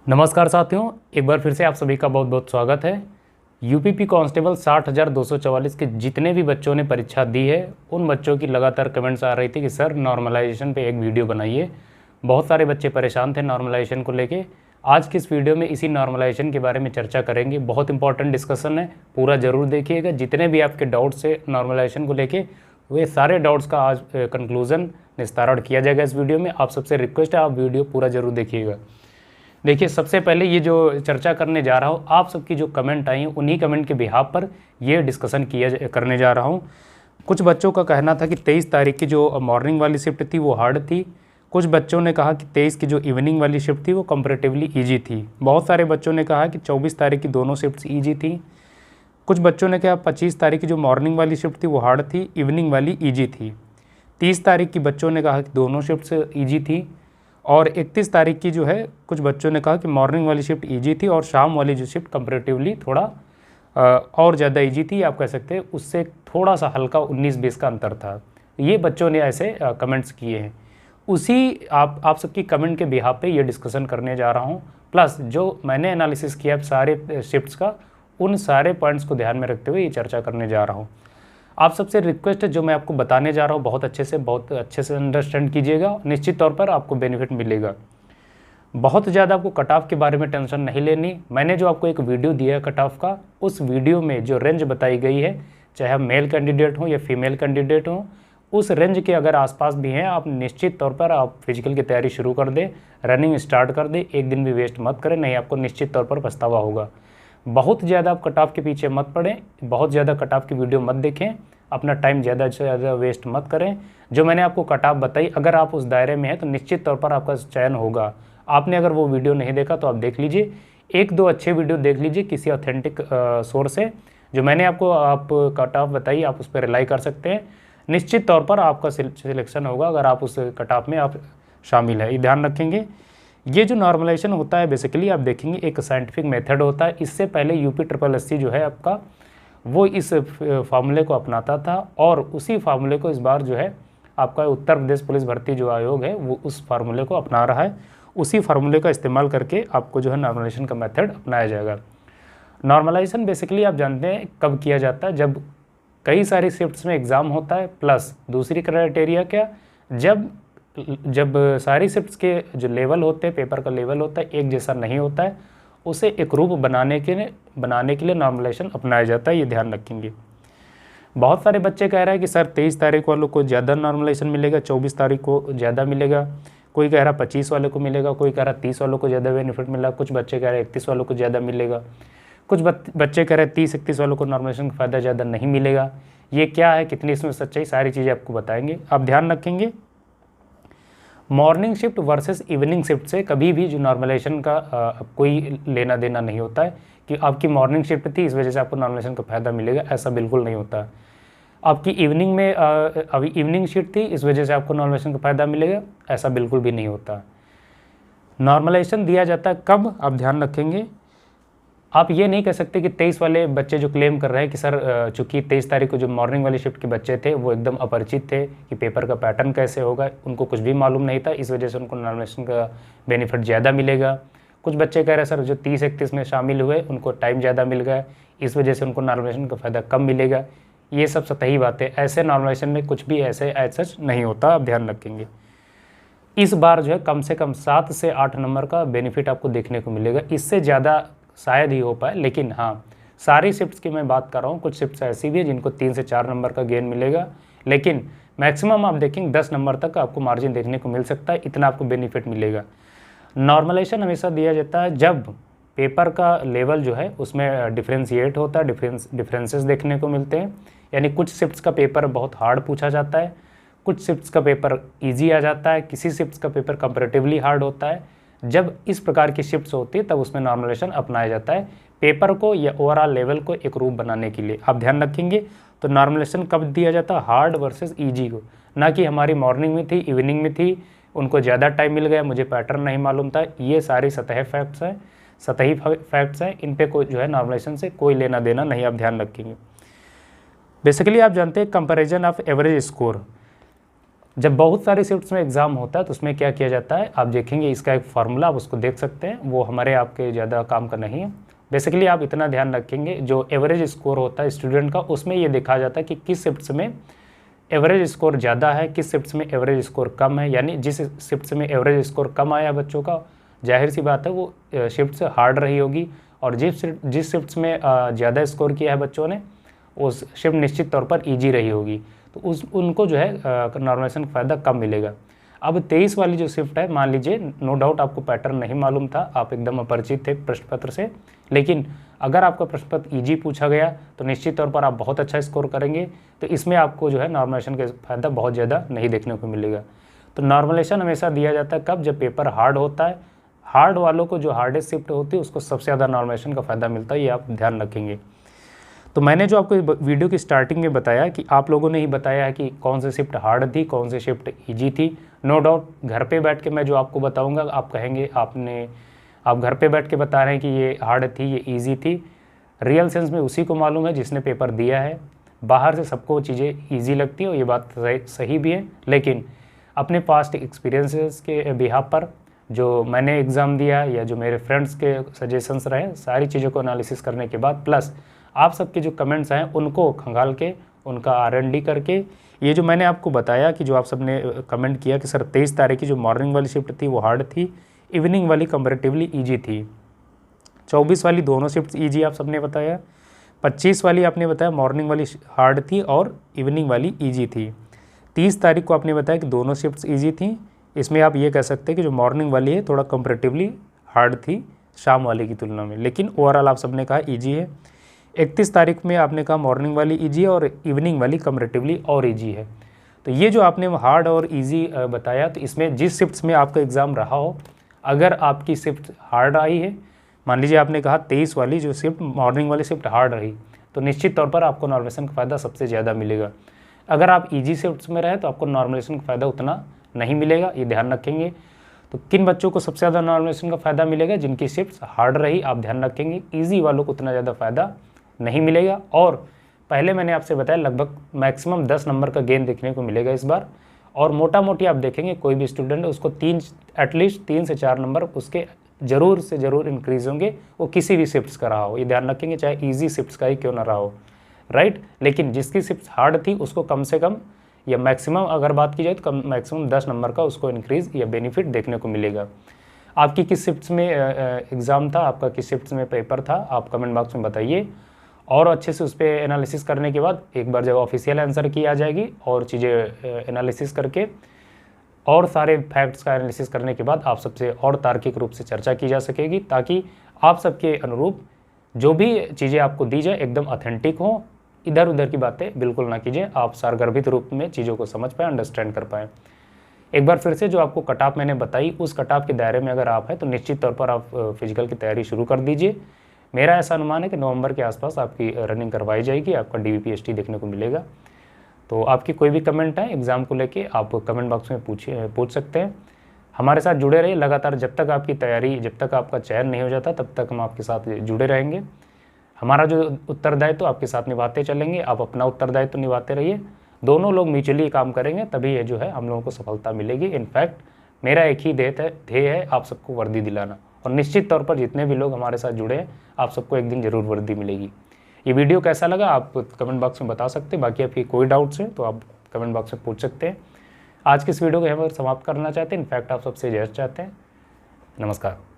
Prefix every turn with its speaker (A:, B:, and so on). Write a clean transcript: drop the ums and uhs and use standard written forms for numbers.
A: नमस्कार साथियों, एक बार फिर से आप सभी का बहुत बहुत स्वागत है। यूपीपी कांस्टेबल 60,244 के जितने भी बच्चों ने परीक्षा दी है उन बच्चों की लगातार कमेंट्स आ रही थी कि सर नॉर्मलाइजेशन पे एक वीडियो बनाइए। बहुत सारे बच्चे परेशान थे नॉर्मलाइजेशन को लेके। आज की इस वीडियो में इसी नॉर्मलाइजेशन के बारे में चर्चा करेंगे। बहुत इंपॉर्टेंट डिस्कशन है, पूरा ज़रूर देखिएगा। जितने भी आपके डाउट्स है नॉर्मलाइजेशन को लेके वे सारे डाउट्स का आज कंक्लूजन निस्तारण किया जाएगा इस वीडियो में। आप सबसे रिक्वेस्ट है आप वीडियो पूरा ज़रूर देखिएगा। देखिए, सबसे पहले ये जो चर्चा करने जा रहा हूँ, आप सबकी जो कमेंट आई हैं उन्हीं कमेंट के बिहाफ पर ये डिस्कशन करने जा रहा हूँ। कुछ बच्चों का कहना था कि 23 तारीख की जो मॉर्निंग वाली शिफ्ट थी वो हार्ड थी। कुछ बच्चों ने कहा कि 23 की जो इवनिंग वाली शिफ्ट थी वो कंपैरेटिवली ईजी थी। बहुत सारे बच्चों ने कहा कि 24 तारीख की दोनों शिफ्ट्स ईजी थी। कुछ बच्चों ने कहा 25 तारीख की जो मॉर्निंग वाली शिफ्ट थी वो हार्ड थी, इवनिंग वाली ईजी थी। 30 तारीख की बच्चों ने कहा कि दोनों शिफ्ट्स ईजी थी। और 31 तारीख की जो है कुछ बच्चों ने कहा कि मॉर्निंग वाली शिफ्ट ईजी थी और शाम वाली जो शिफ्ट कंपैरेटिवली थोड़ा और ज़्यादा ईजी थी। आप कह सकते हैं उससे थोड़ा सा हल्का 19-20 का अंतर था। ये बच्चों ने ऐसे कमेंट्स किए हैं। उसी आप सबकी कमेंट के बिहाफ पे ये डिस्कशन करने जा रहा हूँ। प्लस जो मैंने एनालिसिस किया सारे शिफ्ट्स का, उन सारे पॉइंट्स को ध्यान में रखते हुए ये चर्चा करने जा रहा हूँ। आप सबसे रिक्वेस्ट है जो मैं आपको बताने जा रहा हूँ बहुत अच्छे से अंडरस्टैंड कीजिएगा। निश्चित तौर पर आपको बेनिफिट मिलेगा। बहुत ज़्यादा आपको कट ऑफ के बारे में टेंशन नहीं लेनी। मैंने जो आपको एक वीडियो दिया है कट ऑफ का, उस वीडियो में जो रेंज बताई गई है, चाहे आप मेल कैंडिडेट हो या फीमेल कैंडिडेट हो, उस रेंज के अगर आसपास भी हैं आप निश्चित तौर पर आप फिजिकल की तैयारी शुरू कर दें, रनिंग स्टार्ट कर दें। एक दिन भी वेस्ट मत करें, नहीं आपको निश्चित तौर पर पछतावा होगा। बहुत ज़्यादा आप कट ऑफ के पीछे मत पड़ें, बहुत ज़्यादा कट ऑफ की वीडियो मत देखें, अपना टाइम ज़्यादा से ज़्यादा वेस्ट मत करें। जो मैंने आपको कट ऑफ बताई, अगर आप उस दायरे में हैं तो निश्चित तौर पर आपका चयन होगा। आपने अगर वो वीडियो नहीं देखा तो आप देख लीजिए, एक दो अच्छे वीडियो देख लीजिए किसी ऑथेंटिक सोर्स से। जो मैंने आपको कट ऑफ बताई आप उस पर रिलाई कर सकते हैं। निश्चित तौर पर आपका सिलेक्शन होगा अगर आप उस कट ऑफ में आप शामिल है। ये ध्यान रखेंगे। ये जो नॉर्मलाइजेशन होता है बेसिकली आप देखेंगे एक साइंटिफिक मेथड होता है। इससे पहले UPSSC जो है आपका वो इस फार्मूले को अपनाता था और उसी फार्मूले को इस बार जो है आपका उत्तर प्रदेश पुलिस भर्ती जो आयोग है वो उस फार्मूले को अपना रहा है। उसी फार्मूले का इस्तेमाल करके आपको जो है नॉर्मलाइजेशन का मेथड अपनाया जाएगा। नॉर्मलाइजेशन बेसिकली आप जानते हैं कब किया जाता है, जब कई सारी शिफ्ट्स में एग्ज़ाम होता है। प्लस दूसरी क्राइटेरिया क्या, जब सारी शिफ्ट्स के जो लेवल होते हैं, पेपर का लेवल होता है एक जैसा नहीं होता है, उसे एक रूप बनाने के लिए नॉर्मलाइजेशन अपनाया जाता है। ये ध्यान रखेंगे। बहुत सारे बच्चे कह रहे हैं कि सर 23 तारीख वालों को ज़्यादा नॉर्मलाइजेशन मिलेगा, 24 तारीख को ज़्यादा मिलेगा। कोई कह रहा 25 वालों को मिलेगा, कोई कह रहा 30 वालों को ज़्यादा बेनिफिट मिला, कुछ बच्चे कह रहे 31 वालों को ज़्यादा मिलेगा, कुछ बच्चे कह रहे 30-31 वालों को नॉर्मलाइजेशन का फ़ायदा ज़्यादा नहीं मिलेगा। ये क्या है, कितनी इसमें सच्चाई, सारी चीज़ें आपको बताएंगे। आप ध्यान रखेंगे morning shift versus evening shift से कभी भी जो नॉर्मलाइजेशन का कोई लेना देना नहीं होता है कि आपकी मॉर्निंग शिफ्ट थी इस वजह से आपको नॉर्मलाइजेशन का फ़ायदा मिलेगा, ऐसा बिल्कुल नहीं होता। आपकी इवनिंग में अभी इवनिंग शिफ्ट थी इस वजह से आपको नॉर्मलाइजेशन का फ़ायदा मिलेगा, ऐसा बिल्कुल भी नहीं होता। नॉर्मलाइजेशन दिया जाता है कब, आप ध्यान रखेंगे। आप ये नहीं कह सकते कि 23 वाले बच्चे जो क्लेम कर रहे हैं कि सर चूँकि 23 तारीख को जो मॉर्निंग वाली शिफ्ट के बच्चे थे वो एकदम अपरिचित थे कि पेपर का पैटर्न कैसे होगा, उनको कुछ भी मालूम नहीं था, इस वजह से उनको नॉर्मलाइजेशन का बेनिफिट ज़्यादा मिलेगा। कुछ बच्चे कह रहे हैं सर जो 30-31 में शामिल हुए उनको टाइम ज़्यादा मिल गया, इस वजह से उनको नॉर्मलाइजेशन का फ़ायदा कम मिलेगा। ये सब सतही बातें, ऐसे नॉर्मलाइजेशन में कुछ भी ऐसे एज सच नहीं होता, आप ध्यान रखेंगे। इस बार जो है कम से कम 7 से 8 नंबर का बेनिफिट आपको देखने को मिलेगा, इससे ज़्यादा शायद ही हो पाए। लेकिन हाँ, सारी शिफ्ट्स की मैं बात कर रहा हूँ, कुछ शिफ्ट्स ऐसी भी है जिनको 3 से 4 नंबर का गेन मिलेगा, लेकिन मैक्सिमम आप देखेंगे 10 नंबर तक आपको मार्जिन देखने को मिल सकता है, इतना आपको बेनिफिट मिलेगा। नॉर्मलाइजेशन हमेशा दिया जाता है जब पेपर का लेवल जो है उसमें डिफ्रेंशिएट होता है, डिफरेंसेस देखने को मिलते हैं। यानी कुछ शिफ्ट्स का पेपर बहुत हार्ड पूछा जाता है, कुछ शिफ्ट्स का पेपर ईजी आ जाता है, किसी शिफ्ट्स का पेपर कंपैरेटिवली हार्ड होता है। जब इस प्रकार की शिफ्ट्स होती है तब उसमें नॉर्मलाइजेशन अपनाया जाता है पेपर को या ओवरऑल लेवल को एक रूप बनाने के लिए, आप ध्यान रखेंगे। तो नॉर्मलाइजेशन कब दिया जाता है, हार्ड वर्सेस इजी को, ना कि हमारी मॉर्निंग में थी इवनिंग में थी उनको ज़्यादा टाइम मिल गया, मुझे पैटर्न नहीं मालूम था। ये सारी सतही फैक्ट्स हैं, इन पे कोई जो है नॉर्मलाइजेशन से कोई लेना देना नहीं, आप ध्यान रखेंगे। बेसिकली आप जानते हैं कंपैरिजन ऑफ एवरेज स्कोर, जब बहुत सारी शिफ्ट्स में एग्ज़ाम होता है तो उसमें क्या किया जाता है, आप देखेंगे इसका एक फार्मूला, आप उसको देख सकते हैं, वो हमारे आपके ज़्यादा काम का नहीं है। बेसिकली आप इतना ध्यान रखेंगे, जो एवरेज स्कोर होता है स्टूडेंट का, उसमें ये देखा जाता है कि किस शिफ्ट्स में एवरेज स्कोर ज़्यादा है, किस शिफ्ट्स में एवरेज स्कोर कम है। यानी जिस शिफ्ट्स में एवरेज स्कोर कम आया बच्चों का, जाहिर सी बात है वो शिफ्ट्स हार्ड रही होगी, और जिस शिफ्ट्स में ज़्यादा स्कोर किया है बच्चों ने, उस शिफ्ट निश्चित तौर पर ईजी रही होगी, तो उनको जो है नॉर्मलाइजेशन का फ़ायदा कम मिलेगा। अब 23 वाली जो शिफ्ट है, मान लीजिए नो डाउट आपको पैटर्न नहीं मालूम था, आप एकदम अपरिचित थे प्रश्न पत्र से, लेकिन अगर आपका प्रश्न पत्र ईजी पूछा गया तो निश्चित तौर पर आप बहुत अच्छा स्कोर करेंगे। तो इसमें आपको जो है नॉर्मलाइजेशन का फ़ायदा बहुत ज़्यादा नहीं देखने को मिलेगा। तो नॉर्मलाइजेशन हमेशा दिया जाता है कब, जब पेपर हार्ड होता है। हार्ड वालों को जो हार्डेस्ट शिफ्ट होती है उसको सबसे ज़्यादा नॉर्मलाइजेशन का फ़ायदा मिलता है, ये आप ध्यान रखेंगे। तो मैंने जो आपको वीडियो की स्टार्टिंग में बताया कि आप लोगों ने ही बताया है कि कौन सी शिफ्ट हार्ड थी, कौन सी शिफ्ट ईजी थी। नो डाउट घर पे बैठ के मैं जो आपको बताऊंगा, आप कहेंगे आप घर पे बैठ के बता रहे हैं कि ये हार्ड थी, ये ईजी थी। रियल सेंस में उसी को मालूम है जिसने पेपर दिया है। बाहर से सबको चीज़ें ईजी लगती हैं और ये बात सही भी है, लेकिन अपने पास्ट एक्सपीरियंसेस के बिहाफ पर जो मैंने एग्ज़ाम दिया या जो मेरे फ्रेंड्स के सजेशंस रहे, सारी चीज़ों को एनालिसिस करने के बाद, प्लस आप सबके जो कमेंट्स हैं उनको खंगाल के, उनका R&D करके, ये जो मैंने आपको बताया कि जो आप सब ने कमेंट किया कि सर 23 तारीख की जो मॉर्निंग वाली शिफ्ट थी वो हार्ड थी, इवनिंग वाली कंपैरेटिवली ईजी थी। 24 वाली दोनों शिफ्ट ईजी आप सब ने बताया। 25 वाली आपने बताया मॉर्निंग वाली हार्ड थी और इवनिंग वाली ईजी थी। 30 तारीख को आपने बताया कि दोनों शिफ्ट्स ईजी थी। इसमें आप ये कह सकते हैं कि जो मॉर्निंग वाली है थोड़ा कंपैरेटिवली हार्ड थी शाम वाले की तुलना में, लेकिन ओवरऑल आप सब ने कहा ईजी है। 31 तारीख में आपने कहा मॉर्निंग वाली ईजी है और इवनिंग वाली कंपैरेटिवली और ईजी है। तो ये जो आपने हार्ड और ईजी बताया, तो इसमें जिस शिफ्ट्स में आपका एग्ज़ाम रहा हो, अगर आपकी शिफ्ट हार्ड आई है, मान लीजिए आपने कहा 23 वाली जो शिफ्ट मॉर्निंग वाली शिफ्ट हार्ड रही, तो निश्चित तौर पर आपको नॉर्मलाइजेशन का फ़ायदा सबसे ज़्यादा मिलेगा। अगर आप ईजी शिफ्ट्स में रहे तो आपको नॉर्मलाइजेशन का फ़ायदा उतना नहीं मिलेगा, ये ध्यान रखेंगे। तो किन बच्चों को सबसे ज़्यादा नॉर्मलाइजेशन का फ़ायदा मिलेगा, जिनकी शिफ्ट्स हार्ड रही, आप ध्यान रखेंगे। ईजी वालों को उतना ज़्यादा फ़ायदा नहीं मिलेगा। और पहले मैंने आपसे बताया लगभग मैक्सिमम 10 नंबर का गेन देखने को मिलेगा इस बार, और मोटा मोटी आप देखेंगे कोई भी स्टूडेंट है उसको एटलीस्ट 3 से 4 नंबर उसके ज़रूर से ज़रूर इंक्रीज होंगे, वो किसी भी शिफ्ट्स का रहा हो, ये ध्यान रखेंगे, चाहे ईजी शिफ्ट्स का ही क्यों ना रहा हो, राइट। लेकिन जिसकी शिफ्ट्स हार्ड थी उसको कम से कम या मैक्सिमम अगर बात की जाए तो मैक्सिमम 10 नंबर का उसको इंक्रीज़ या बेनिफिट देखने को मिलेगा। आपकी किस शिफ्ट्स में एग्ज़ाम था, आपका किस शिफ्ट्स में पेपर था, आप कमेंट बॉक्स में बताइए। और अच्छे से उस पर एनालिसिस करने के बाद एक बार जब ऑफिशियल आंसर की आ जाएगी और चीज़ें एनालिसिस करके और सारे फैक्ट्स का एनालिसिस करने के बाद आप सबसे और तार्किक रूप से चर्चा की जा सकेगी, ताकि आप सबके अनुरूप जो भी चीज़ें आपको दी जाए एकदम ऑथेंटिक हो, इधर उधर की बातें बिल्कुल ना कीजिए, आप सारगर्भित रूप में चीज़ों को समझ पाएँ, अंडरस्टैंड कर पाएँ। एक बार फिर से जो आपको कट ऑफ मैंने बताई, उस कट ऑफ के दायरे में अगर आप हैं तो निश्चित तौर पर आप फिजिकल की तैयारी शुरू कर दीजिए। मेरा ऐसा अनुमान है कि नवंबर के आसपास आपकी रनिंग करवाई जाएगी, आपका DVPST देखने को मिलेगा। तो आपकी कोई भी कमेंट है एग्ज़ाम को लेके, आप कमेंट बॉक्स में पूछ सकते हैं। हमारे साथ जुड़े रहिए लगातार, जब तक आपकी तैयारी, जब तक आपका चयन नहीं हो जाता तब तक हम आपके साथ जुड़े रहेंगे। हमारा जो उत्तरदायित्व आपके साथ निभाते चलेंगे, आप अपना उत्तरदायित्व निभाते रहिए, दोनों लोग म्यूचुअली काम करेंगे, तभी ये जो है हम लोगों को सफलता मिलेगी। इनफैक्ट मेरा एक ही ध्येय है, आप सबको वर्दी दिलाना, और निश्चित तौर पर जितने भी लोग हमारे साथ जुड़े हैं आप सबको एक दिन ज़रूर वर्दी मिलेगी। ये वीडियो कैसा लगा आप कमेंट बॉक्स में बता सकते हैं। बाकी आपकी कोई डाउट्स हैं तो आप कमेंट बॉक्स में पूछ सकते हैं। आज की इस वीडियो को यहाँ पर समाप्त करना चाहते हैं, इनफैक्ट आप सबसे इजाज़त चाहते हैं। नमस्कार।